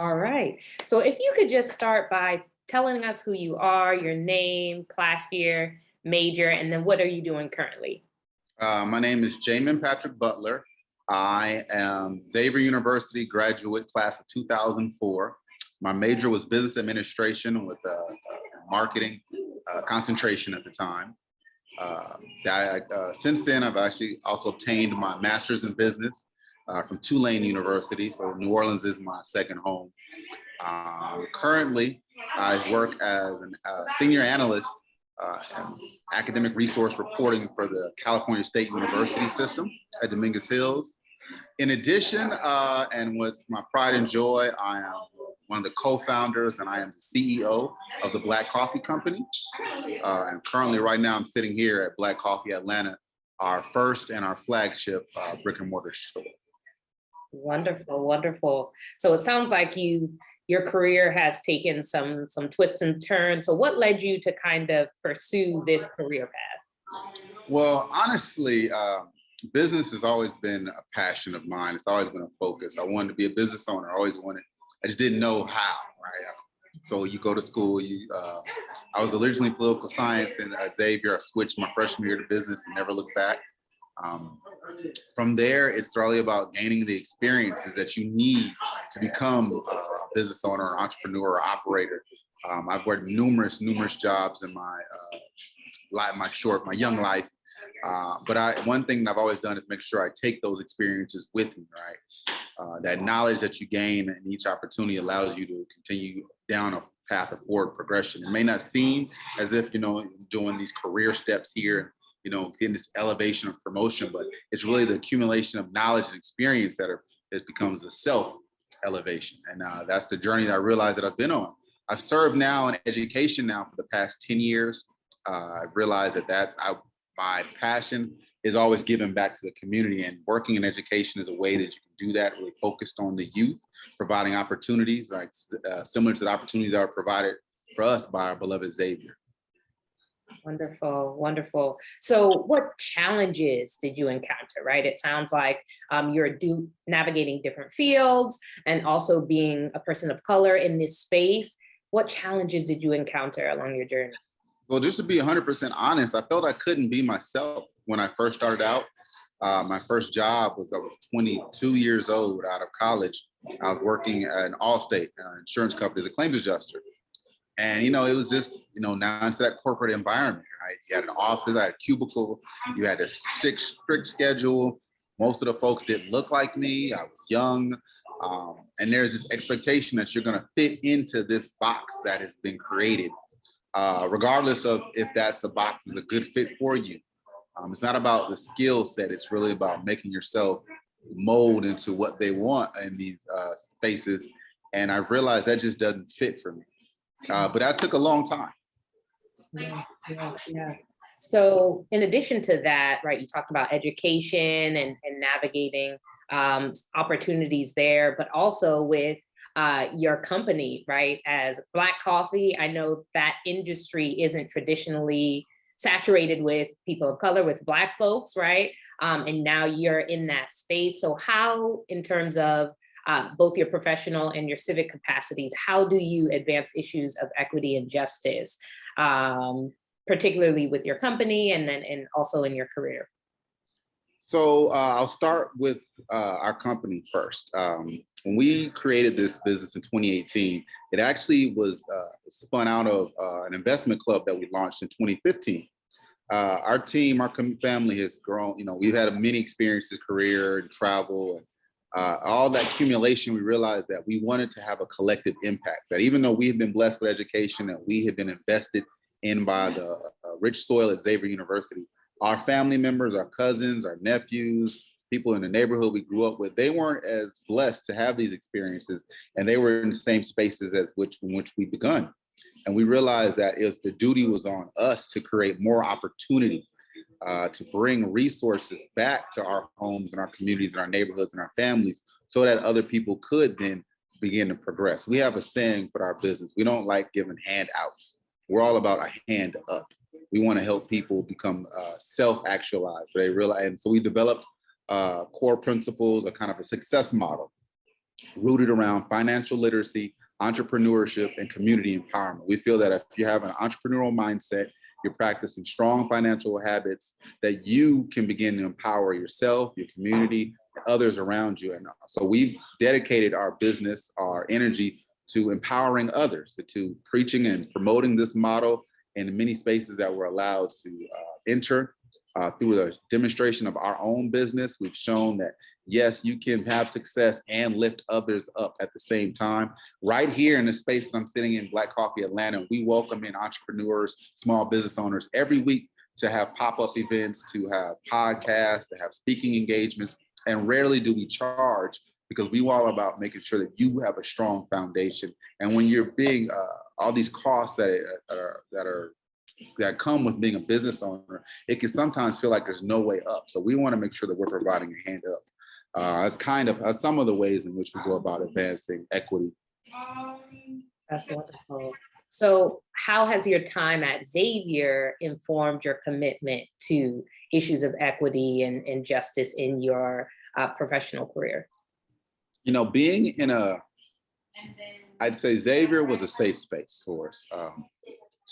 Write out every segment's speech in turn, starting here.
All right. So if you could just start by telling us who you are, your name, class year, major, and then what are you doing currently? My name is Jamin Butler. I am Xavier University graduate class of 2004. My major was business administration with marketing concentration at the time. Since then, I've actually also obtained my master's in business from Tulane University. So New Orleans is my second home. Currently, I work as a senior analyst in academic resource reporting for the California State University system at Dominguez Hills. In addition, and what's my pride and joy, I am one of the co-founders and I am the CEO of the Black Coffee Company. And currently right now I'm sitting here at Black Coffee Atlanta, our first and our flagship brick and mortar store. Wonderful, wonderful. So it sounds like your career has taken some twists and turns. So what led you to kind of pursue this career path? Well, honestly, business has always been a passion of mine. It's always been a focus. I wanted to be a business owner. I just didn't know how, right? So you go to school, I was originally political science and Xavier. I switched my freshman year to business and never looked back. From there, it's really about gaining the experiences that you need to become a business owner, or entrepreneur, or operator. I've worked numerous jobs in my young life. But one thing that I've always done is make sure I take those experiences with me, right? That knowledge that you gain in each opportunity allows you to continue down a path of forward progression. It may not seem as if, doing these career steps here, getting this elevation or promotion, but it's really the accumulation of knowledge and experience that becomes a self elevation. And that's the journey that I realized that I've been on. I've served now in education now for the past 10 years. I've realized that my passion is always giving back to the community, and working in education is a way that you can do that, really focused on the youth, providing opportunities like similar to the opportunities that are provided for us by our beloved Xavier. Wonderful, wonderful. So what challenges did you encounter, right? It sounds like you're navigating different fields and also being a person of color in this space. What challenges did you encounter along your journey? Well, just to be 100% honest, I felt I couldn't be myself when I first started out. My first job I was 22 years old out of college. I was working at an Allstate insurance company as a claims adjuster. And, it was just, now into that corporate environment, right? You had an office, I had a cubicle, you had a strict schedule. Most of the folks didn't look like me. I was young. And there's this expectation that you're going to fit into this box that has been created, regardless of if the box is a good fit for you. It's not about the skill set. It's really about making yourself mold into what they want in these spaces. And I've realized that just doesn't fit for me. But that took a long time. Yeah. So in addition to that, right, you talked about education and navigating opportunities there, but also with your company, right? As Black Coffee, I know that industry isn't traditionally saturated with people of color, with Black folks, right? And now you're in that space. So how, in terms of both your professional and your civic capacities, how do you advance issues of equity and justice, particularly with your company and also in your career? So I'll start with our company first. When we created this business in 2018, it actually was spun out of an investment club that we launched in 2015. Our team, our family has grown. We've had many experiences, career and travel, and all that accumulation. We realized that we wanted to have a collective impact. That even though we've been blessed with education, that we have been invested in by the rich soil at Xavier University, our family members, our cousins, our nephews, people in the neighborhood we grew up with, they weren't as blessed to have these experiences, and they were in the same spaces in which we begun. And we realized that the duty was on us to create more opportunities, to bring resources back to our homes and our communities and our neighborhoods and our families, so that other people could then begin to progress. We have a saying for our business: we don't like giving handouts. We're all about a hand up. We want to help people become self-actualized. So they realize, and so we developed core principles, a kind of a success model rooted around financial literacy, entrepreneurship, and community empowerment. We feel that if you have an entrepreneurial mindset, you're practicing strong financial habits, that you can begin to empower yourself, your community, and others around you. And so we've dedicated our business, our energy to empowering others, to preaching and promoting this model in many spaces that we're allowed to enter. Through the demonstration of our own business, we've shown that, yes, you can have success and lift others up at the same time. Right here in the space that I'm sitting in, Black Coffee Atlanta, we welcome in entrepreneurs, small business owners every week to have pop-up events, to have podcasts, to have speaking engagements. And rarely do we charge, because we all about making sure that you have a strong foundation. And when you're being all these costs that come with being a business owner, it can sometimes feel like there's no way up. So we want to make sure that we're providing a hand up. As some of the ways in which we go about advancing equity. That's wonderful. So how has your time at Xavier informed your commitment to issues of equity and justice in your professional career? You know, I'd say Xavier was a safe space for us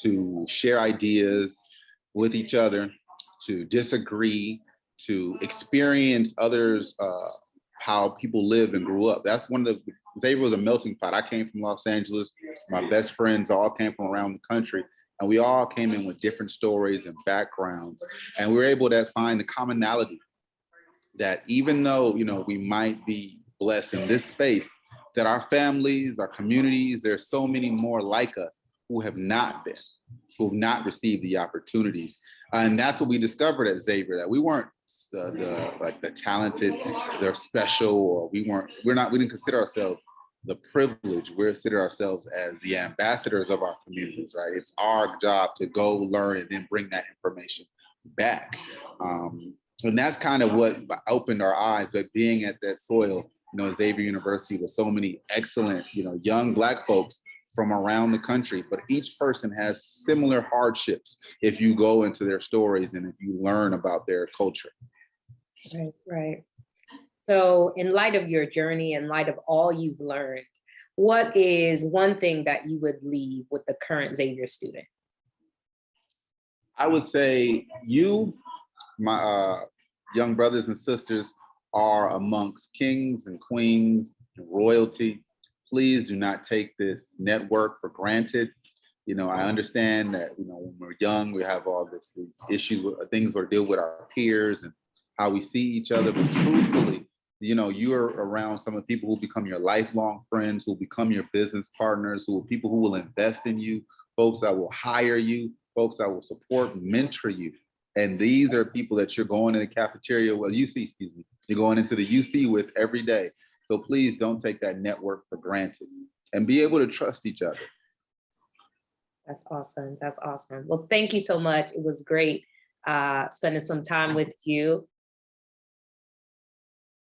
to share ideas with each other, to disagree, to experience others, how people live and grew up. That's Xavier was a melting pot. I came from Los Angeles. My best friends all came from around the country, and we all came in with different stories and backgrounds. And we were able to find the commonality that even though, you know, we might be blessed in this space, that our families, our communities, there's so many more like us who have not received the opportunities. And that's what we discovered at Xavier, that we weren't the talented, they're special, or we didn't consider ourselves the privilege. We consider ourselves as the ambassadors of our communities, right? It's our job to go learn and then bring that information back. And that's kind of what opened our eyes, but being at that soil, you know, Xavier University with so many excellent, you know, young Black folks from around the country, but each person has similar hardships if you go into their stories and if you learn about their culture. Right, right. So in light of your journey, in light of all you've learned, what is one thing that you would leave with the current Xavier student? I would say you, my young brothers and sisters, are amongst kings and queens and royalty. Please do not take this network for granted. You know, I understand that, you know, when we're young, we have all these issues, things we deal with our peers and how we see each other. But truthfully, you know, you're around some of the people who become your lifelong friends, who become your business partners, people who will invest in you, folks that will hire you, folks that will support, mentor you. And these are people that you're going in the cafeteria, you're going into the UC with every day. So please don't take that network for granted and be able to trust each other. That's awesome. That's awesome. Well, thank you so much. It was great spending some time with you.